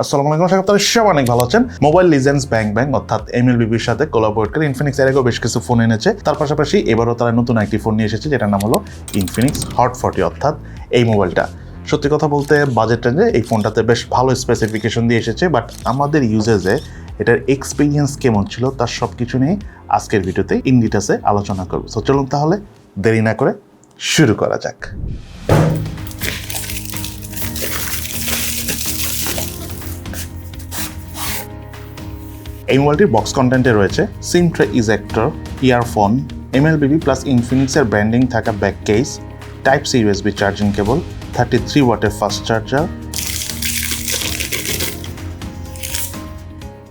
আসসালামু আলাইকুম, আশা করি আপনারা সবাই অনেক ভালো আছেন। মোবাইল লিজেন্ডস ব্যাং অর্থাৎ এমএলবিবির সাথে কোলাবোরেট করে ইনফিনিক্স এর আগেও বেশ কিছু ফোন এনেছে। তার পাশাপাশি এবারও তারা নতুন একটি ফোন নিয়ে এসেছে, যেটার নাম হলো ইনফিনিক্স হট 40। অর্থাৎ এই মোবাইলটা সত্যি কথা বলতে বাজেট রেঞ্জে এই ফোনটাতে বেশ ভালো স্পেসিফিকেশন দিয়ে এসেছে, বাট আমাদের ইউজেজে এটার এক্সপিরিয়েন্স কেমন ছিল তার সব কিছু নিয়ে আজকের ভিডিওতে ইন ডিটেলসে আলোচনা করবো। সো চলুন তাহলে দেরি না করে শুরু করা যাক। এই মোবাইলটির বক্স কন্টেন্টে রয়েছে SIM tray ejector, earphone, MLBB plus ইনফিনিক্সের ব্র্যান্ডিং থাকা back case, type C USB charging cable, 33 ওয়াটের ফাস্ট চার্জার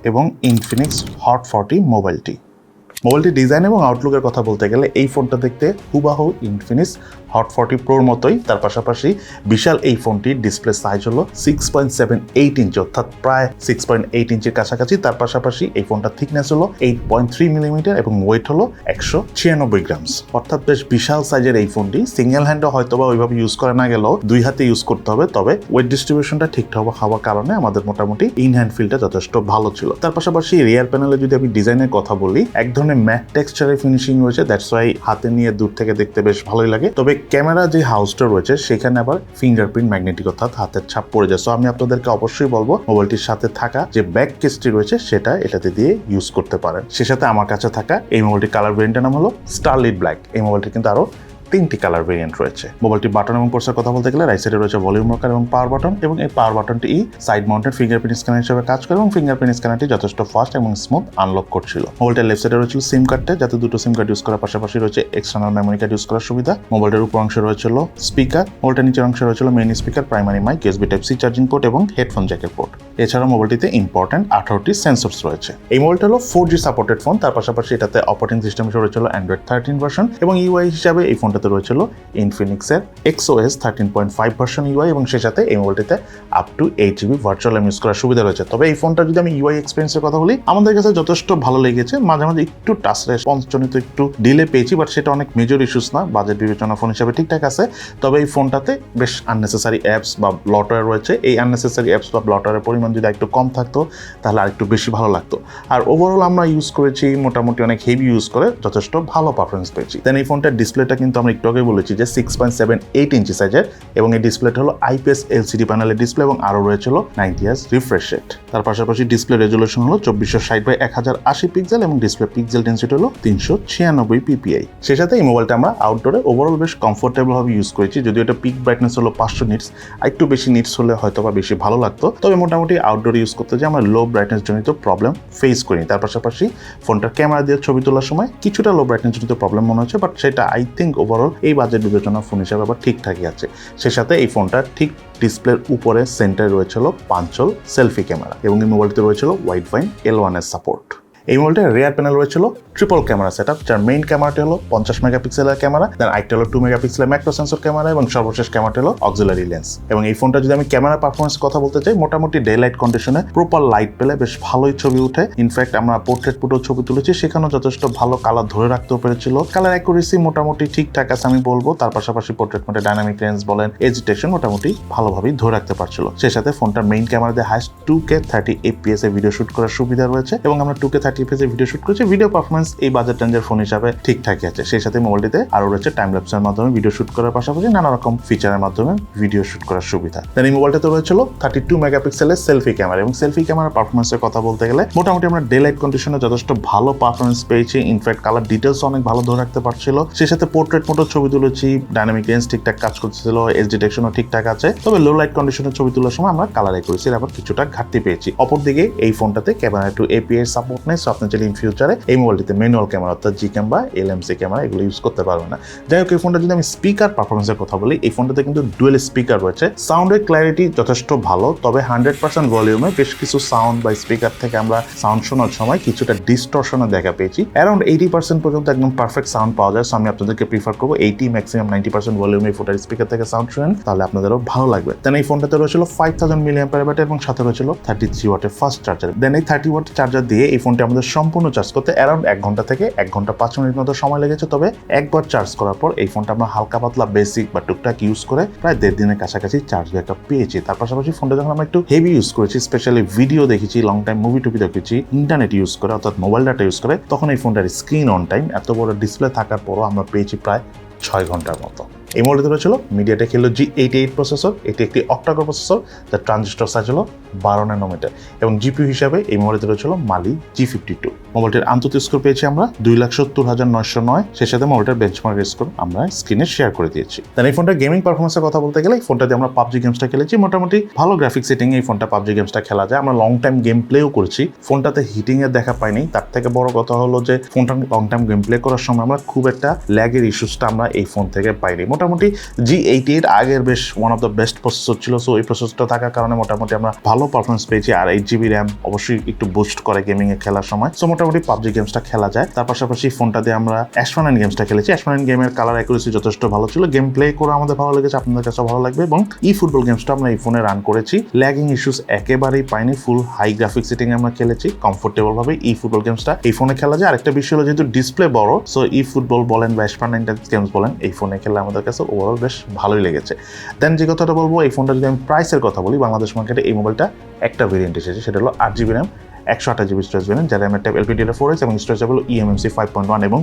এবং ইনফিনিক্স হট 40 মোবাইলটির ডিজাইন এবং আউটলুকের কথা বলতে গেলে এই ফোনটা দেখতে হুবাহু ইনফিনিক্স হট 40 প্রোর মতোই। তার পাশাপাশি বিশাল এই ফোনটির ডিসপ্লে সাইজ হলো 6.78 ইঞ্চি, অর্থাৎ প্রায় 6.8 ইঞ্চির কাছাকাছি। তার পাশাপাশি এই ফোনটার থিকনেস হলো 8.3 মিলিমিটার এবং ওয়েট হলো 196 গ্রামস, অর্থাৎ বেশ বিশাল সাইজের এই ফোনটি। সিঙ্গেল হ্যান্ডে হয়তোবা ওইভাবে ইউজ করা না গেলেও দুই হাতে ইউজ করতে হবে, তবে ওয়েট ডিস্ট্রিবিউশনটা ঠিকঠাক হওয়ার কারণে আমাদের মোটামুটি ইন হ্যান্ড ফিলটা যথেষ্ট ভালো ছিল। তার পাশাপাশি রিয়ার প্যানেলে যদি আমি ডিজাইনের কথা বলি, এক ধরনের ম্যাট টেক্সচারের ফিনিশিং রয়েছে, দ্যাটস ওয়াই হাতে নিয়ে দূর থেকে দেখতে বেশ ভালোই লাগে। তবে ক্যামেরা যে হাউসটা রয়েছে সেখানে আবার ফিঙ্গারপ্রিন্ট ম্যাগনেটিক অর্থাৎ হাতের ছাপ পড়ে যায়। সো আমি আপনাদেরকে অবশ্যই বলবো মোবাইলটির সাথে থাকা যে ব্যাক কেসটি রয়েছে সেটা এটাতে দিয়ে ইউজ করতে পারেন। সে সাথে আমার কাছে থাকা এই মোবাইলটির কালার ভেরিয়েন্টের নাম হলো স্টারলিট ব্ল্যাক। এই মোবাইলটি কিন্তু আরো 3টি কালার ভেরিয়েন্ট রয়েছে। মোবাইলটি বাটন এবং পোর্টসের কথা বলতে গেলে রাইট সাইডে রয়েছে ভলিউম রকার এবং পাওয়ার বাটন, এবং এই পাওয়ার বাটনটি সাইড মাউন্টেড ফিঙ্গারপ্রিন্ট স্ক্যানার হিসেবে কাজ করে এবং ফিঙ্গারপ্রিন্ট স্ক্যানারটি যথেষ্ট ফাস্ট এবং স্মুথ আনলক করছিল। মোবাইলটার লেফট সাইডে রয়েছিল সিম কার্ডটা, যাতে দুটো সিম কার্ড ইউজ করার পাশাপাশি রয়েছে এক্সটার্নাল মেমোরি কার্ড ইউজ করার সুবিধা। মোবাইলটার উপর অংশে রয়েছিল স্পিকার, মোবাইলটার নিচের অংশে রয়েছিল main speaker, primary mic, USB type C charging port এবং হেডফোন জ্যাকের পোর্ট। এছাড়াও মোবাইলটিতে ইম্পর্টেন্ট 18টি সেন্সরস রয়েছে। এই মোবাইলটা হলো 4G সাপোর্টেড ফোন। তার পাশাপাশি এটাতে অপারেটিং সিস্টেম হিসেবে রয়েছিল অ্যান্ড্রয়েড 13 ভার্সন এবং ইউআই হিসাবে এই ফোনটাতে রয়েছিল ইনফিনিক্সের XOS 13.5 ভার্সন ইউআই, এবং সেই সাথে এই মোবাইলটিতে up to 8GB virtual RAM use করার সুবিধা রয়েছে। তবে এই ফোনটা যদি আমি ইউআই এক্সপিরিয়েন্সের কথা বলি, আমাদের কাছে যথেষ্ট ভালো লেগেছে। মাঝে মাঝে একটু টাচ রেসপন্স জনিত একটু ডিলে পেয়েছি, বাট সেটা অনেক মেজর ইস্যুস না, বাজেট বিবেচনা ফোন হিসাবে ঠিকঠাক আছে। তবে এই ফোনটাতে বেশ আননেসেসারি অ্যাপস বা ব্লটওয়্যার রয়েছে। এই আননেসেসারি অ্যাপস বা ব্লটওয়্যারের পরিমাণ যদি একটু কম থাকতো তাহলে আর একটু বেশি ভালো লাগতো। আর ওভারঅল আমরা ইউজ করেছি মোটামুটি অনেক হেভি ইউজ করে যথেষ্ট ভালো পারফরমেন্স পেয়েছি। দেন এই ফোনটার ডিসপ্লেটা কিন্তু আমরা একটু আগে বলেছি যে 6.78 ইঞ্চি সাইজের, এবং এই ডিসপ্লেটা হলো IPS LCD প্যানেলের ডিসপ্লে এবং আরও রয়েছিল 90 Hz রিফ্রেশ রেট। তার পাশাপাশি ডিসপ্লে রেজলিউশন হলো 2460x1080 পিক্সেল এবং ডিসপ্লে পিক্সেল ডেন্সিটি হলো 396 PPI। সেই সাথে এই মোবাইলটা আমরা আউটডোরে ওভারঅল বেশ কমফোর্টেবল ভাবে ইউজ করেছি। যদিও এটা পিক ব্রাইটনেস হলো 500 নিটস, একটু বেশি নিটস হলে হয়তো বা বেশি ভালো লাগতো। তবে মোটামুটি আউটডোরে ইউজ করতে যে আমরা লো ব্রাইটনেস জনিত প্রবলেম ফেস করিনি। তার পাশাপাশি ফোনটার ক্যামেরা দিয়ে ছবি তোলার সময় কিছুটা লো ব্রাইটনেস জনিত প্রবলেম মনে হচ্ছে, বাট সেটা আই থিঙ্ক ওভারঅল এই বাজেট বিবেচনা ফোন হিসাবে আবার ঠিকঠাকই আছে। সে সাথে এই ফোনটা ঠিক ডিসপ্লের উপরে সেন্টারে রয়েছিল পাঞ্চল সেলফি ক্যামেরা, এবং এই মোবাইলটিতে রয়েছিল ওয়াইড ফাইন L1 এর সাপোর্ট। এই মোবাইলটার রিয়ার প্যানেল রয়েছিল ট্রিপল ক্যামেরা সেটআপ, যার মেইন ক্যামেরাটি হলো 50 মেগাপিক্সেলের ক্যামেরা, দেন আরেকটা হলো 2 মেগাপিক্সেলের ম্যাক্রো সেন্সর ক্যামেরা, এবং সর্বশেষ ক্যামেরাটি হলো অক্সিলারি লেন্স। এবং এই ফোনটা যদি আমি ক্যামেরা পারফরমেন্স কথা বলতে চাই, মোটামুটি ডে লাইট কন্ডিশনে প্রপার লাইট পেলে বেশ ভালোই ছবি উঠে। ইনফ্যাক্ট আমরা পোর্ট্রেট ফুটেও ছবি তুলেছি, সেখানেও যথেষ্ট ভালো কালার ধরে রাখতেও পেরেছিল। কালার অ্যাকুরেসি মোটামুটি ঠিকঠাক আছে আমি বলবো। তার পাশাপাশি পোর্ট্রেট মোডে ডাইনামিক রেঞ্জ বলেন, এজিটেশন মোটামুটি ভালোভাবেই ধরে রাখতে পারছিল। সেই সাথে ফোনটার মেইন ক্যামেরা দিয়ে হাইস্ট 2K 30 FPS এ ভিডিও শুট করার সুবিধা রয়েছে, এবং আমরা 2K 30 FPS এ ভিডিও শুট করেছি। ভিডিও পারফরমেন্স এই বাজেট রেঞ্জের ফোন হিসাবে ঠিকঠাকই আছে। সেই সাথে মোবাইলটিতে আরো রয়েছে টাইম ল্যাপসের মাধ্যমে ভিডিও শুট করার পাশাপাশি নানা রকম ফিচারের মাধ্যমে ভিডিও শুট করার সুবিধা। দেন এই মোবাইলটাতে রয়েছিল 32 মেগাপিক্সেলের সেলফি ক্যামেরা, এবং সেলফি ক্যামেরার পারফরমেন্সের কথা বলতে গেলে মোটামুটি আমরা ডে লাইট কন্ডিশনে যথেষ্ট ভালো পারফরমেন্স পেয়েছি। ইনফ্যাক্ট কালার ডিটেলস অনেক ভালো ধরে রাখতে পারছিল। সেই সাথে পোর্ট্রেট মোডের ছবি তুলেছি, ডাইনামিক রেঞ্জ ঠিকঠাক কাজ করছিল, এজ ডিটেকশনও ঠিকঠাক আছে। তবে লো লাইট কন্ডিশনের ছবি তোলার সময় আমরা কালার অ্যাকুরেসির আবার কিছুটা ঘাটতি পেয়েছি। অপরদিকে এই ফোনটাতে ক্যামেরা টু API সাপোর্ট নেই, সো আপনি চাইলে ইন ফিউচারে এই মোবাইলটিতে ম্যানুয়াল ক্যামেরা অর্থাৎ জি ক্যাম বা LMC ক্যামেরা এগুলো ইউজ করতে পারবে না। যাই হোক, এই ফোনটা যদি আমি স্পিকার পারফরমেন্সের কথা বলি, এই ফোনটাতে কিন্তু ডুয়েল স্পিকার রয়েছে। সাউন্ডের ক্ল্যারিটি যথেষ্ট ভালো, তবে 100% ভলিউমে বেশ কিছু সাউন্ড বা স্পিকার থেকে আমরা সাউন্ড শোনার সময় কিছুটা ডিস্টরশনে দেখা পেয়েছি। অ্যারাউন্ড 80% পর্যন্ত একদম পারফেক্ট সাউন্ড পাওয়া যায়। সো আমি আপনাদেরকে প্রিফার করবো 80 ম্যাক্সিমাম 90% ভলিউমে এই ফোনটার স্পিকার থেকে সাউন্ড শুনেন, তাহলে আপনাদেরও ভালো লাগবে। দেন এই ফোনটাতে রয়েছিল 5000 mAh ব্যাটারি এবং সাথে রয়েছিল 33 ওয়াটের ফাস্ট চার্জার। দেন এই 30 ওয়াট চার্জার দিয়ে এই ফোনটি আমাদের আমাদের সম্পূর্ণ চার্জ করতে অ্যারাউন্ড 1 ঘন্টা থেকে 1 ঘন্টা 5 মিনিট মতো সময় লেগেছে। তবে একবার চার্জ করার পর এই ফোনটা আমরা হালকা পাতলা বেসিক বা টুকটাক ইউজ করে প্রায় 1.5 দিনের কাছাকাছি চার্জ ব্যাকআপ পেয়েছি। তার পাশাপাশি ফোনটা যখন আমরা একটু হেভি ইউজ করেছি, স্পেশালি ভিডিও দেখেছি, লং টাইম মুভি টুভি দেখেছি, ইন্টারনেট ইউজ করে অর্থাৎ মোবাইল ডাটা ইউজ করে, তখন এই ফোনটার স্ক্রিন অন টাইম এত বড় ডিসপ্লে থাকার পরও আমরা পেয়েছি প্রায় 6 ঘন্টার মতো। এই মডেলটি ছিল মিডিয়াটেক হেলিও G88 প্রসেসর। এটি একটি অক্টাকোর প্রসেসর, যার ট্রানজিস্টর সাইজ হলো 12 ন্যানোমিটার এবং জিপিইউ হিসাবে এই মডেলটি ছিল মালি G52। মোবাইলটির আন্তর্জাতিক স্কোর পেয়েছি আমরা 2,70,909। সেই সাথে মোবাইলটার বেঞ্চমার্ক স্কোর আমরা স্ক্রিনে শেয়ার করে দিয়েছি। তাই এই ফোনটার গেমিং পারফরমেন্সের কথা বলতে গেলে এই ফোনটা দিয়ে আমরা পাবজি গেমসটা খেলেছি, মোটামুটি ভালো গ্রাফিক সেটিং এই ফোনটা পাবজি গেমসটা খেলা যায়। আমরা লং টাইম গেম প্লেও করেছি, ফোনটাতে হিটিং এর দেখা পাইনি। তার থেকে বড় কথা হলো যে ফোনটা লং টাইম গেম প্লে করার সময় আমরা খুব একটা ল্যাগের ইস্যুসটা আমরা এই ফোন থেকে পাইনি। মোটামুটি G88 আগের বেশ one of the best processor ছিল। সো এই প্রসেসরটা থাকার কারণে মোটামুটি আমরা ভালো পারফরমেন্স পেয়েছি। আর 8GB র্যাম অবশ্যই একটু বুস্ট করে গেমিং এ খেলার সময়। সো মোটামুটি পাবজি গেমসটা খেলা যায়। তার পাশাপাশি ফোনটা দিয়ে আমরা অ্যাশফানাইন গেমসটা খেলেছি। অ্যাশফানাইন গেমের কালার অ্যাকুরেসি যথেষ্ট ভালো ছিল, গেম প্লে করে আমাদের ভালো লেগেছে, আপনাদের কাছে ভালো লাগবে। এবং ফুটবল গেমসটা আমরা এই ফোনে রান করেছি, ল্যাগিং ইস্যুস একেবারেই পাইনি। ফুল হাই গ্রাফিক সেটিং আমরা খেলেছি কমফোর্টেবল ভাবে। ফুটবল গেমসটা এই ফোনে খেলা যায়। আরেকটা বিষয় হলো যেহেতু ডিসপ্লে বড়, সো ফুটবল বলেন বা অ্যাশফানাইন গেমস বলেন, এই ফোনে খেলে আমাদের কাছে ওভারঅল বেশ ভালোই লেগেছে। দেন যে কথাটা বলবো, এই ফোনটা যদি আমি প্রাইসের কথা বলি, বাংলাদেশ মার্কেটে এই মোবাইলটা একটা ভেরিয়েন্ট এসেছে, সেটা হলো 8GB RAM 128GB storage variant, যার র্যামের টাইপ LPDDR4X এবং স্টোরেজ হলো eMMC 5.1 এবং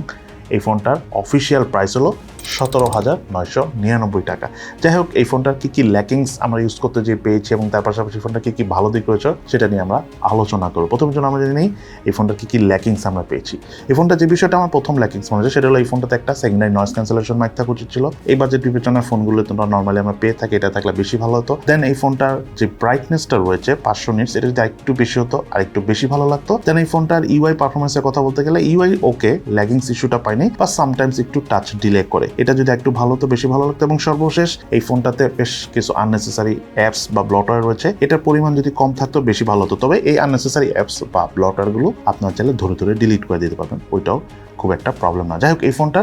এই ফোনটার অফিসিয়াল প্রাইস হলো 17,999 টাকা। যাই হোক, এই ফোনটার কী কী ল্যাকিংস আমরা ইউজ করতে যে পেয়েছি এবং তার পাশাপাশি ফোনটা কী কী ভালো দিক রয়েছে সেটা নিয়ে আমরা আলোচনা করবো। প্রথমে জন্য আমরা জেনে নিই এই ফোনটার কী কী ল্যাকিংস আমরা পেয়েছি। এই ফোনটা যে বিষয়টা আমার প্রথম ল্যাকিংস মনে হচ্ছে সেটা হলো এই ফোনটাতে একটা সেকেন্ডারি নয়েজ ক্যান্সেলেশন মাইক থাকা উচিত ছিল। এই বাজেট বিবেচনার ফোনগুলো তোমরা নর্মালি আমরা পেয়ে থাকি, এটা থাকলে বেশি ভালো হতো। দেন এই ফোনটার যে ব্রাইটনেসটা রয়েছে 500 নিটস, এটা যদি আরেকটু বেশি হতো আরেকটু বেশি ভালো লাগতো। দেন এই ফোনটার ইউআই পারফরমেন্সের কথা বলতে গেলে ইউআই ওকে, ল্যাগিংস ইস্যুটা পাইনি, বা সামটাইমস একটু টাচ ডিলে করে, এটা যদি একটু ভালো হতো বেশি ভালো লাগতো। এবং সর্বশেষ এই ফোনটাতে বেশ কিছু আননেসেসারি অ্যাপস বা ব্লটার রয়েছে, এটার পরিমাণ যদি কম থাকতো বেশি ভালো হতো। তবে এই আননেসেসারি অ্যাপস বা ব্লটারগুলো আপনার চাইলে ধরে ধরে ডিলিট করে দিতে পারবেন, ওইটাও খুব একটা প্রবলেম না। যাই হোক, এই ফোনটা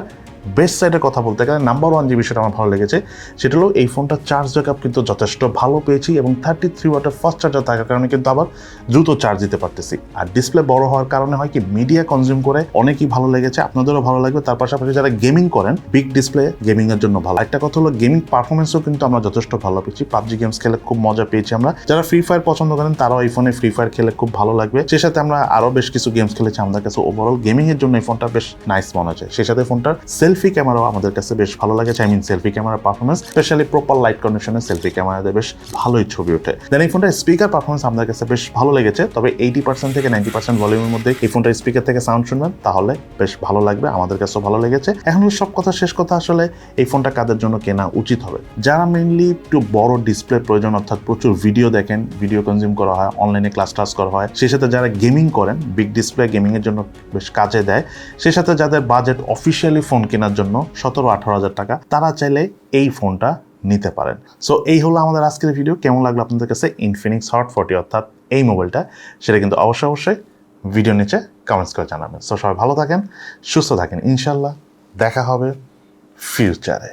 বেস্ট সাইডের কথা বলতে গেলে নাম্বার 1 যে বিষয়টা আমার ভালো লেগেছে সেটা হলো এই ফোনটা চার্জ ব্যাকআপ কিন্তু যথেষ্ট ভালো পেয়েছি এবং 33 ওয়াটের ফাস্ট চার্জার থাকার কারণে কিন্তু আবার দ্রুত চার্জ দিতে পারতেছি। আর ডিসপ্লে বড় হওয়ার কারণে হয় কি, মিডিয়া কনজিউম করে অনেকই ভালো লেগেছে, আপনাদেরও ভালো লাগবে। তার পাশাপাশি যারা গেমিং করেন, বিগ ডিসপ্লে গেমিং এর জন্য ভালো। একটা কথা হলো গেমিং পারফরমেন্সও কিন্তু আমরা যথেষ্ট ভালো পেয়েছি। পাবজি গেমস খেলে খুব মজা পেয়েছি আমরা। যারা ফ্রি ফায়ার পছন্দ করেন তারাও এই ফোনে ফ্রি ফায়ার খেলে খুব ভালো লাগবে। সেই সাথে আমরা আরো বেশ কিছু গেমস খেলেছি, আমাদের কাছে ওভারঅল গেমিং এর জন্য এই ফোনটা বেশ নাইস মনে হচ্ছে। সেই সাথে ফোনটার সেলফি ক্যামেরাও আমাদের কাছে বেশ ভালো লাগে। Selfie camera performance, specially proper light কন্ডিশনে সেলফি ক্যামেরাতে বেশ ভালোই ছবি ওঠে। দেন এই ফোনটার স্পিকার পারফরমেন্স আমাদের কাছে বেশ ভালো লেগেছে। তবে 80% থেকে 90% ভলিউমের মধ্যে এই ফোনটার স্পিকার থেকে সাউন্ড শুনবেন তাহলে বেশ ভালো লাগবে, আমাদের কাছেও ভালো লেগেছে। এখন সব কথা শেষ কথা, আসলে এই ফোনটা কাদের জন্য কেনা উচিত হবে? যারা মেইনলি একটু বড় ডিসপ্লে প্রয়োজন, অর্থাৎ প্রচুর ভিডিও দেখেন, ভিডিও কনজিউম করা হয়, অনলাইনে ক্লাস করা হয়, সেই সাথে যারা গেমিং করেন, বিগ ডিসপ্লে গেমিং এর জন্য বেশ কাজে দেয়। সেই সাথে যাদের বাজেট অফিসিয়ালি ফোন কেনার জন্য 17-18 টাকা, তারা চাইলে এই ফোনটা নিতে পারেন। সো এই হলো আমাদের আজকের ভিডিও। কেমন লাগলো আপনাদের কাছে ইনফিনিক্স হট 40 অর্থাৎ এই মোবাইলটা, সেটা কিন্তু অবশ্যই ভিডিও নিচে কমেন্টস করে জানাবেন। সো সবাই ভালো থাকেন, সুস্থ থাকেন, ইনশাল্লাহ দেখা হবে ফিউচারে।